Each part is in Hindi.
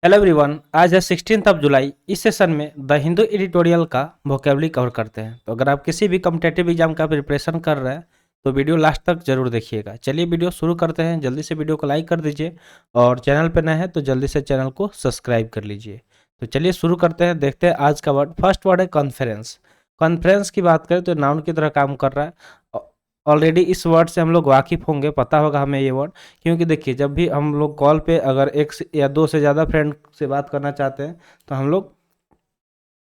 हेलो एवरीवन, आज है 16 जुलाई। इस सेशन में द हिंदू एडिटोरियल का वोकेबलरी कवर करते हैं। तो अगर आप किसी भी कॉम्पिटेटिव एग्जाम का प्रिपरेशन कर रहे हैं तो वीडियो लास्ट तक जरूर देखिएगा। चलिए वीडियो शुरू करते हैं। जल्दी से वीडियो को लाइक कर दीजिए और चैनल पर नए हैं तो जल्दी से चैनल को सब्सक्राइब कर लीजिए। तो चलिए शुरू करते हैं। देखते हैं आज का वर्ड। फर्स्ट वर्ड है कॉन्फ्रेंस। कॉन्फ्रेंस की बात करें तो नाउन की तरह काम कर रहा है। ऑलरेडी इस वर्ड से हम लोग वाकिफ होंगे, पता होगा हमें ये वर्ड, क्योंकि देखिए जब भी हम लोग कॉल पे अगर एक या दो से ज़्यादा फ्रेंड से बात करना चाहते हैं तो हम लोग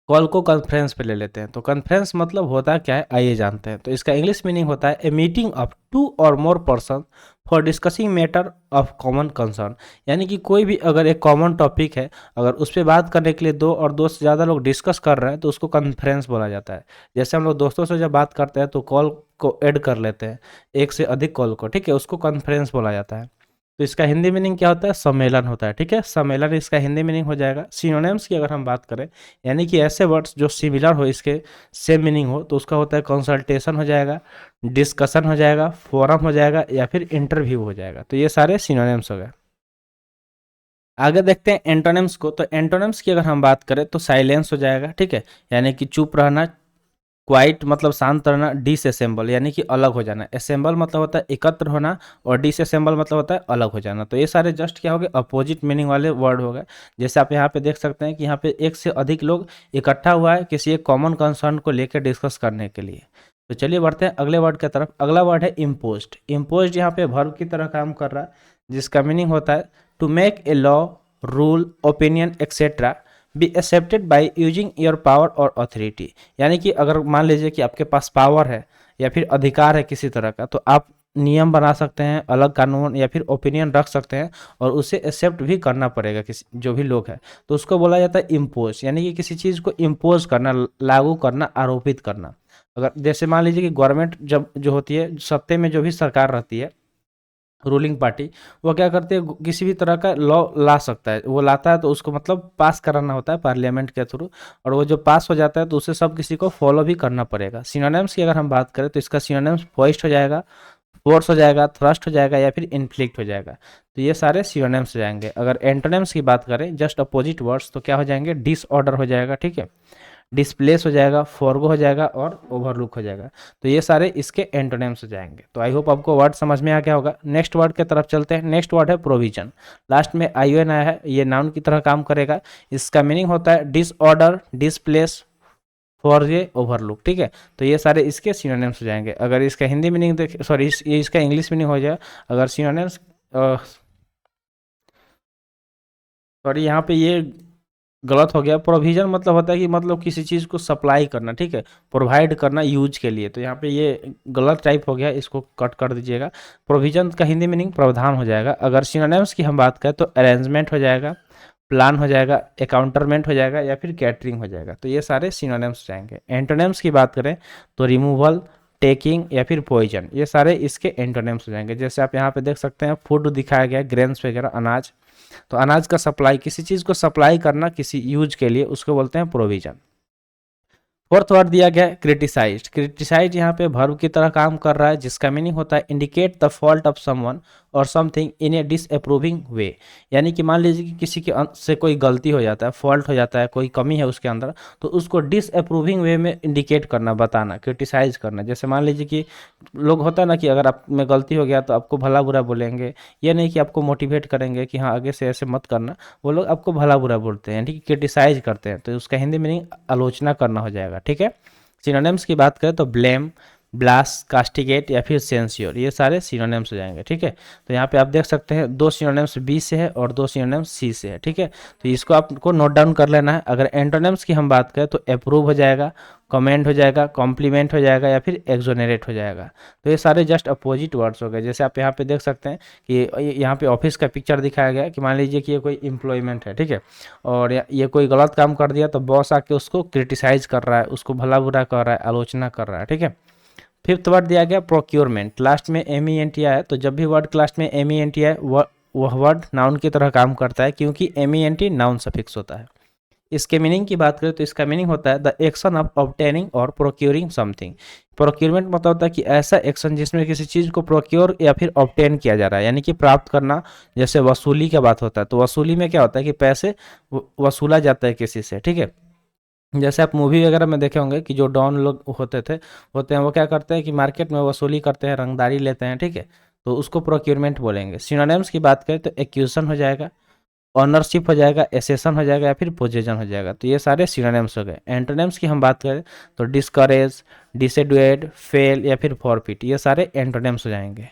कॉल को कॉन्फ्रेंस पे ले लेते हैं। तो कॉन्फ्रेंस मतलब होता क्या है, आइए जानते हैं। तो इसका इंग्लिश मीनिंग होता है ए मीटिंग ऑफ टू और more person for discussing matter of common concern. यानी कि कोई भी अगर एक कॉमन टॉपिक है, अगर उस पर बात करने के लिए दो और दो से ज़्यादा लोग डिस्कस कर रहे हैं तो उसको कॉन्फ्रेंस बोला जाता है। जैसे हम लोग दोस्तों से जब बात करते हैं तो कॉल को ऐड कर लेते हैं, एक से अधिक कॉल को, ठीक है, उसको कॉन्फ्रेंस बोला जाता है। तो इसका हिंदी मीनिंग क्या होता है, सम्मेलन होता है, ठीक है, सम्मेलन इसका हिंदी मीनिंग हो जाएगा। सिनोनिम्स की अगर हम बात करें, यानी कि ऐसे वर्ड्स जो सिमिलर हो, इसके सेम मीनिंग हो, तो उसका होता है कंसल्टेशन हो जाएगा, डिस्कशन हो जाएगा, फोरम हो जाएगा या फिर इंटरव्यू हो जाएगा। तो ये सारे सिनोनिम्स हो गए। आगे देखते हैं एंटोनिम्स को। तो एंटोनिम्स की अगर हम बात करें तो साइलेंस हो जाएगा, ठीक है, यानी कि चुप रहना। क्वाइट मतलब शांत रहना। डिसअसेंबल यानी कि अलग हो जाना। असेंबल मतलब होता है एकत्र होना और डिसअसेंबल मतलब होता है अलग हो जाना। तो ये सारे जस्ट क्या हो गए, अपोजिट मीनिंग वाले वर्ड हो गए। जैसे आप यहाँ पे देख सकते हैं कि यहाँ पे एक से अधिक लोग इकट्ठा हुआ है किसी एक कॉमन कंसर्न को लेकर डिस्कस करने के लिए। तो चलिए बढ़ते हैं अगले वर्ड की तरफ। अगला वर्ड है इम्पोज्ड। इम्पोज्ड यहाँ पे वर्ब की तरह काम कर रहा है, जिसका मीनिंग होता है to make a law, rule, opinion etcetera be accepted by using your power और अथॉरिटी। यानी कि अगर मान लीजिए कि आपके पास पावर है या फिर अधिकार है किसी तरह का, तो आप नियम बना सकते हैं, अलग कानून या फिर ओपिनियन रख सकते हैं और उसे एक्सेप्ट भी करना पड़ेगा किसी जो भी लोग हैं। तो उसको बोला जाता है इम्पोज, यानी कि किसी चीज़ को इम्पोज करना, लागू करना, आरोपित करना। अगर जैसे मान लीजिए कि गवर्नमेंट जब जो होती है, सत्ते में जो भी सरकार रहती है, रूलिंग पार्टी, वो क्या करती है, किसी भी तरह का लॉ ला सकता है, वो लाता है तो उसको मतलब पास कराना होता है पार्लियामेंट के थ्रू, और वो जो पास हो जाता है तो उसे सब किसी को फॉलो भी करना पड़ेगा। सिनोनिम्स की अगर हम बात करें तो इसका सिनोनिम्स फोइस्ट हो जाएगा, फोर्स हो जाएगा, थ्रस्ट हो जाएगा या फिर इन्फ्लिक्ट हो जाएगा। तो ये सारे सिनोनिम्स हो जाएंगे। अगर एंटोनिम्स की बात करें, जस्ट अपोजिट वर्ड्स, तो क्या हो जाएंगे, डिसऑर्डर हो जाएगा, ठीक है, डिस्प्लेस हो जाएगा, फॉरगो हो जाएगा और ओवरलुक हो जाएगा। तो ये सारे इसके एंटोनिम्स हो जाएंगे। तो आई होप आपको वर्ड समझ में आ गया होगा। नेक्स्ट वर्ड की तरफ चलते हैं। नेक्स्ट वर्ड है प्रोविजन। लास्ट में आई एन आया है, ये नाउन की तरह काम करेगा। इसका मीनिंग होता है डिसऑर्डर, डिस्प्लेस, फॉरगे, ओवरलुक, ठीक है। तो ये सारे इसके सिनोनिम्स हो जाएंगे। अगर इसका हिंदी मीनिंग देख, सॉरी, ये इसका इंग्लिश मीनिंग हो जाए। अगर सिनोनिम्स, सॉरी यहाँ पे ये गलत हो गया। प्रोविजन मतलब होता है कि मतलब किसी चीज़ को सप्लाई करना, ठीक है, प्रोवाइड करना यूज के लिए। तो यहाँ पे ये गलत टाइप हो गया, इसको कट कर दीजिएगा। प्रोविजन का हिंदी मीनिंग प्रावधान हो जाएगा। अगर सिनोनिम्स की हम बात करें तो अरेंजमेंट हो जाएगा, प्लान हो जाएगा, अकाउंटरमेंट हो जाएगा या फिर कैटरिंग हो जाएगा। तो ये सारे सिनोनिम्स हो जाएंगे। एंटोनिम्स की बात करें तो रिमूवल, टेकिंग या फिर पॉइजन, ये सारे इसके एंटोनिम्स हो जाएंगे। जैसे आप यहाँ पे देख सकते हैं, फूड दिखाया गया, ग्रेन्स वगैरह, अनाज। तो अनाज का सप्लाई, किसी चीज़ को सप्लाई करना किसी यूज के लिए, उसको बोलते हैं प्रोविजन। फोर्थ वर्ड दिया गया है क्रिटिसाइज। क्रिटिसाइज यहाँ पे वर्ब की तरह काम कर रहा है, जिसका मीनिंग होता है indicate the fault of someone और समथिंग इन ए डिसअप्रूविंग वे। यानी कि मान लीजिए कि किसी के से कोई गलती हो जाता है, फॉल्ट हो जाता है, कोई कमी है उसके अंदर, तो उसको डिसअप्रूविंग वे में इंडिकेट करना, बताना, क्रिटिसाइज करना। जैसे मान लीजिए कि लोग होता है ना कि अगर आप में गलती हो गया तो आपको भला बुरा बोलेंगे, ये नहीं कि आपको मोटिवेट करेंगे कि हाँ आगे से ऐसे मत करना। वो लोग आपको भला बुरा बोलते हैं, ठीक है, क्रिटिसाइज करते हैं। तो उसका हिंदी मीनिंग आलोचना करना हो जाएगा, ठीक है। सिनोनिम्स की बात करें तो ब्लेम, ब्लास्ट, कास्टिगेट या फिर सेंस्योर, ये सारे सिनोनिम्स हो जाएंगे, ठीक है। तो यहाँ पे आप देख सकते हैं दो सिनोनिम्स बी से है और दो सिनोनिम्स सी से है, ठीक है। तो इसको आपको नोट डाउन कर लेना है। अगर एंटोनिम्स की हम बात करें तो अप्रूव हो जाएगा, कमेंट हो जाएगा, कॉम्प्लीमेंट हो जाएगा या फिर एक्सोनरेट हो जाएगा। तो ये सारे जस्ट अपोजिट वर्ड्स हो गए। जैसे आप यहाँ पे देख सकते हैं कि यहाँ पे ऑफिस का पिक्चर दिखाया गया है कि मान लीजिए कि ये कोई एम्प्लॉयमेंट है, ठीक है, और ये कोई गलत काम कर दिया तो बॉस आके उसको क्रिटिसाइज कर रहा है, उसको भला बुरा कर रहा है, आलोचना कर रहा है, ठीक है। फिफ्थ वर्ड दिया गया प्रोक्योरमेंट। लास्ट में एम ई एन टी आया है, तो जब भी वर्ड लास्ट में एम ई एन टी आए वह वर्ड नाउन की तरह काम करता है, क्योंकि M E N T noun suffix होता है। इसके मीनिंग की बात करें तो इसका मीनिंग होता है द एक्शन ऑफ ऑब्टेनिंग और प्रोक्योरिंग समथिंग। प्रोक्योरमेंट मतलब होता है कि ऐसा एक्शन जिसमें किसी चीज़ को प्रोक्योर या फिर ऑब्टेन किया जा रहा है, यानी कि प्राप्त करना। जैसे वसूली का बात होता है, तो वसूली में क्या होता है कि पैसे वसूला जाता है किसी से, ठीक है। जैसे आप मूवी वगैरह में देखे होंगे कि जो डॉन लोग होते हैं वो क्या करते हैं कि मार्केट में वसूली करते हैं, रंगदारी लेते हैं, ठीक है। तो उसको प्रोक्योरमेंट बोलेंगे। सिनोनिम्स की बात करें तो एक्यूशन हो जाएगा, ऑनरशिप हो जाएगा, एसेशन हो जाएगा या फिर पोजेशन हो जाएगा। तो ये सारे सिनोनिम्स हो गए। एंटोनिम्स की हम बात करें तो डिस्करेज, डिसएडुएड, फेल या फिर फॉरफिट, ये सारे एंटोनिम्स हो जाएंगे।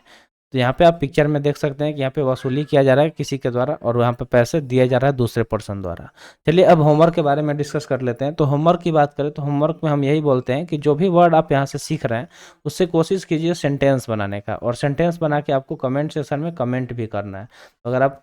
तो यहाँ पे आप पिक्चर में देख सकते हैं कि यहाँ पे वसूली किया जा रहा है किसी के द्वारा और वहाँ पे पैसे दिया जा रहा है दूसरे पर्सन द्वारा। चलिए अब होमवर्क के बारे में डिस्कस कर लेते हैं। तो होमवर्क की बात करें तो होमवर्क में हम यही बोलते हैं कि जो भी वर्ड आप यहाँ से सीख रहे हैं उससे कोशिश कीजिए सेंटेंस बनाने का, और सेंटेंस बना के आपको कमेंट सेक्शन में कमेंट भी करना है। अगर आप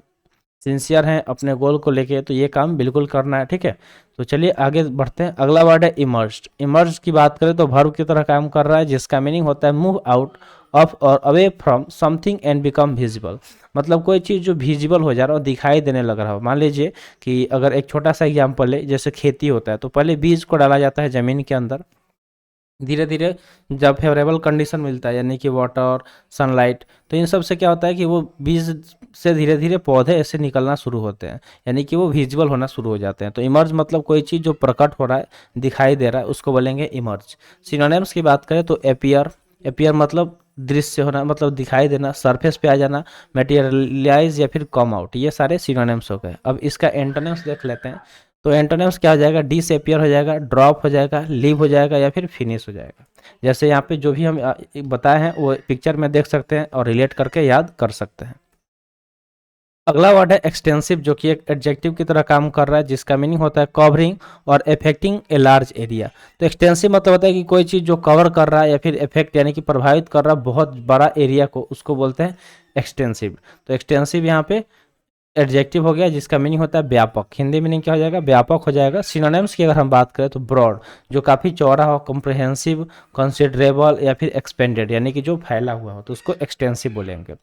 सिंसियर हैं अपने गोल को लेके तो ये काम बिल्कुल करना है, ठीक है। तो चलिए आगे बढ़ते हैं। अगला वर्ड है इमर्ज्ड। इमर्ज की बात करें तो वर्ब की तरह काम कर रहा है, जिसका मीनिंग होता है मूव आउट ऑफ और away from something and become visible. मतलब कोई चीज़ जो विजिबल हो जा रहा हो, दिखाई देने लग रहा हो। मान लीजिए कि अगर एक छोटा सा एग्जाम्पल है, जैसे खेती होता है तो पहले बीज को डाला जाता है ज़मीन के अंदर, धीरे धीरे जब फेवरेबल कंडीशन मिलता है यानी कि वाटर, सनलाइट, तो इन सब से क्या होता है कि वो बीज से धीरे धीरे पौधे ऐसे निकलना शुरू होते हैं, यानी कि वो विजुअल होना शुरू हो जाते हैं। तो इमर्ज मतलब कोई चीज़ जो प्रकट हो रहा है, दिखाई दे रहा है, उसको बोलेंगे इमर्ज। सिनोनिम्स की बात करें तो एपियर। एपियर मतलब दृश्य होना, मतलब दिखाई देना, सरफेस पे आ जाना, मटेरियलाइज या फिर कम आउट, ये सारे सिनोनिम्स हो गए। अब इसका एंटोनिम्स देख लेते हैं। तो एंटोनिम्स क्या हो जाएगा, डिसअपियर हो जाएगा, ड्रॉप हो जाएगा, लीव हो जाएगा या फिर फिनिश हो जाएगा। जैसे यहाँ पे जो भी हम बताए हैं वो पिक्चर में देख सकते हैं और रिलेट करके याद कर सकते हैं। अगला वर्ड है एक्सटेंसिव, जो कि एक एडजेक्टिव की तरह काम कर रहा है, जिसका मीनिंग होता है कवरिंग और इफेक्टिंग ए लार्ज एरिया। तो एक्सटेंसिव मतलब होता है कि कोई चीज़ जो कवर कर रहा है या फिर इफेक्ट यानी कि प्रभावित कर रहा है बहुत बड़ा एरिया को, उसको बोलते हैं एक्सटेंसिव। तो एक्सटेंसिव यहाँ पे एडजेक्टिव हो गया, जिसका मीनिंग होता है व्यापक। हिंदी मीनिंग क्या हो जाएगा, व्यापक हो जाएगा। सिनोनिम्स की अगर हम बात करें तो ब्रॉड, जो काफ़ी चौड़ा हो, कॉम्प्रिहेंसिव, कंसिडरेबल या फिर एक्सपेंडेड, यानी कि जो फैला हुआ हो, तो उसको एक्सटेंसिव बोलेंगे।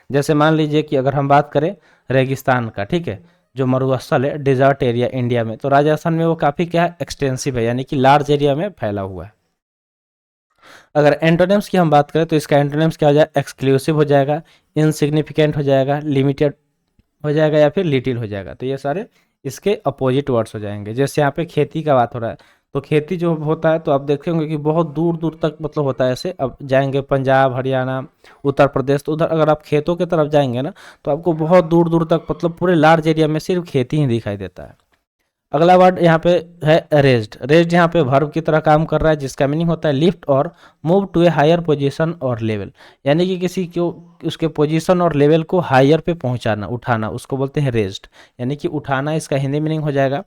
जैसे मान लीजिए कि अगर हम बात करें रेगिस्तान का, ठीक है, जो मरुस्थल है, डिजर्ट एरिया इंडिया में, तो राजस्थान में वो काफ़ी क्या है, एक्सटेंसिव है, यानी कि लार्ज एरिया में फैला हुआ है। अगर एंटोनिम्स की हम बात करें तो इसका एंटोनिम्स क्या हो जाएगा, एक्सक्लूसिव हो जाएगा, इनसिग्निफिकेंट हो जाएगा, लिमिटेड हो जाएगा या फिर लिटिल हो जाएगा। तो ये सारे इसके अपोजिट वर्ड्स हो जाएंगे। जैसे यहाँ पे खेती का बात हो रहा है, तो खेती जो होता है तो आप देखेंगे कि बहुत दूर दूर तक मतलब होता है। ऐसे अब जाएंगे पंजाब, हरियाणा, उत्तर प्रदेश, तो उधर अगर आप खेतों की तरफ जाएंगे ना, तो आपको बहुत दूर दूर तक मतलब पूरे लार्ज एरिया में सिर्फ खेती ही दिखाई देता है। अगला वर्ड यहाँ पे है रेज्ड। रेज्ड यहाँ पे वर्ब की तरह काम कर रहा है, जिसका मीनिंग होता है लिफ्ट और move to a higher position और लेवल, यानी कि किसी को उसके पोजीशन और लेवल को हायर पे पहुंचाना, उठाना, उसको बोलते हैं रेज्ड, यानी कि उठाना। इसका हिंदी मीनिंग हो जाएगा।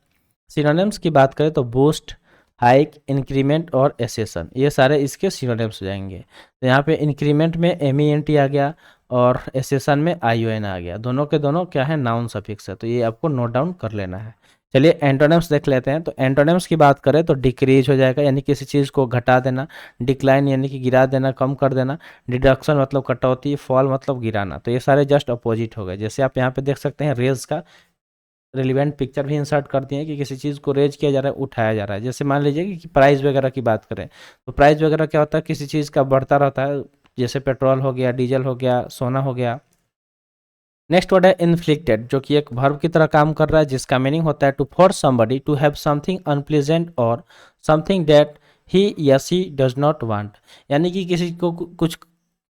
सिनोनिम्स की बात करें तो बूस्ट, हाइक, इंक्रीमेंट और एसेशन, ये सारे इसके सिनोनिम्स हो जाएंगे। तो यहाँ पे इंक्रीमेंट में MENT आ गया और एसेशन में ION आ गया। दोनों के दोनों क्या है, नाउन सफिक्स है, तो ये आपको नोट डाउन कर लेना है। चलिए एंटोनिम्स देख लेते हैं। तो एंटोनिम्स की बात करें तो डिक्रीज हो जाएगा, यानी किसी चीज़ को घटा देना, डिक्लाइन यानी कि गिरा देना, कम कर देना, डिडक्शन मतलब कटौती, फॉल मतलब गिराना। तो ये सारे जस्ट अपोजिट हो गए। जैसे आप यहाँ पे देख सकते हैं रेज का रिलेवेंट पिक्चर भी इंसर्ट कर दिए हैं कि किसी चीज़ को रेज किया जा रहा है, उठाया जा रहा है। जैसे मान लीजिए कि प्राइस वगैरह की बात करें तो प्राइस वगैरह क्या होता है, किसी चीज़ का बढ़ता रहता है, जैसे पेट्रोल हो गया, डीजल हो गया, सोना हो गया। नेक्स्ट वर्ड है इन्फ्लिक्टेड, जो कि एक वर्ब की तरह काम कर रहा है, जिसका मीनिंग होता है to force somebody to have something unpleasant और समथिंग दैट ही या सी डज नॉट वांट, यानी कि किसी को कुछ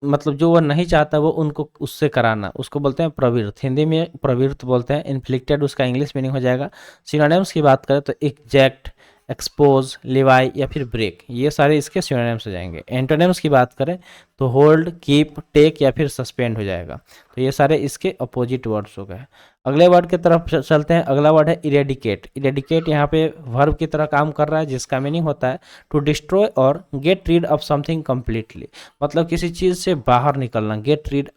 मतलब जो वो नहीं चाहता वो उनको उससे कराना, उसको बोलते हैं प्रवृत्त। हिंदी में प्रवृत्त बोलते हैं। इन्फ्लिक्टेड उसका इंग्लिश मीनिंग हो जाएगा। सिनोनिम्स की बात करें तो एग्जैक्ट, एक्सपोज, लिवाई या फिर ब्रेक, ये सारे इसके सिनोनिम्स हो जाएंगे। एंटोनिम्स की बात करें तो होल्ड, कीप, टेक या फिर सस्पेंड हो जाएगा। तो ये सारे इसके अपोजिट वर्ड्स हो गए। अगले वर्ड की तरफ चलते हैं। अगला वर्ड है इरेडिकेट। इरेडिकेट यहाँ पे वर्ब की तरह काम कर रहा है, जिसका मीनिंग होता है टू डिस्ट्रॉय और get rid of something completely, मतलब किसी चीज़ से बाहर निकलना, गेट रीड,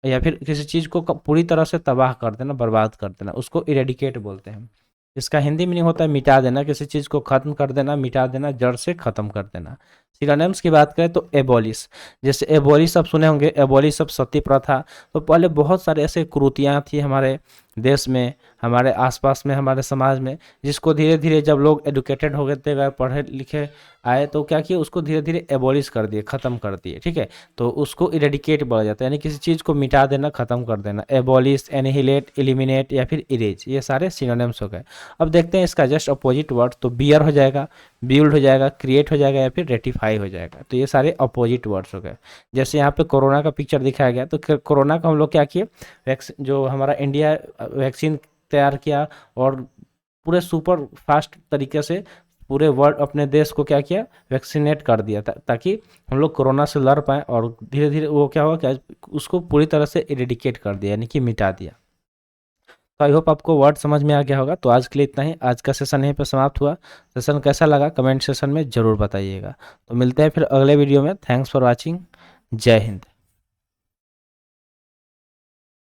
या फिर किसी चीज़ को पूरी तरह से तबाह कर देना, बर्बाद कर देना, उसको इरेडिकेट बोलते हैं। इसका हिंदी मीनिंग होता है मिटा देना, किसी चीज़ को खत्म कर देना, मिटा देना, जड़ से खत्म कर देना। सिनोनिम्स की बात करें तो एबॉलिश। जैसे एबॉलिश आप सुने होंगे, एबॉलिश अब सती प्रथा। तो पहले बहुत सारे ऐसे कुरीतियाँ थी हमारे देश में, हमारे आसपास में, हमारे समाज में, जिसको धीरे धीरे जब लोग एडुकेटेड हो गए गए, पढ़े लिखे आए, तो क्या किया, उसको धीरे धीरे एबॉलिश कर दिए, ख़त्म कर दिए। ठीक है, तो उसको इरेडिकेट बोला जाता है, यानी किसी चीज़ को मिटा देना, ख़त्म कर देना। एबॉलिश, एनिहिलेट, एलिमिनेट या फिर इरेज, ये सारे सिनोनिम्स हो गए। अब देखते हैं इसका जस्ट अपोजिट वर्ड, तो बियर हो जाएगा, बिल्ड हो जाएगा, क्रिएट हो जाएगा या फिर रेटिफाई हो जाएगा। तो ये सारे अपोजिट वर्ड्स हो गए। जैसे यहाँ पे कोरोना का पिक्चर दिखाया गया, तो कोरोना का हम लोग क्या किए, जो हमारा इंडिया वैक्सीन तैयार किया और पूरे सुपर फास्ट तरीके से पूरे वर्ल्ड, अपने देश को क्या किया, वैक्सीनेट कर दिया, ताकि हम लोग कोरोना से लड़ पाएँ। और धीरे धीरे वो क्या हुआ, क्या उसको पूरी तरह से इरेडिकेट कर दिया, यानी कि मिटा दिया। तो आई होप आपको वर्ड समझ में आ गया होगा। तो आज के लिए इतना ही, आज का सेशन यहीं पर समाप्त हुआ। सेशन कैसा लगा कमेंट सेशन में ज़रूर बताइएगा। तो मिलते हैं फिर अगले वीडियो में। Thanks for watching. जय हिंद।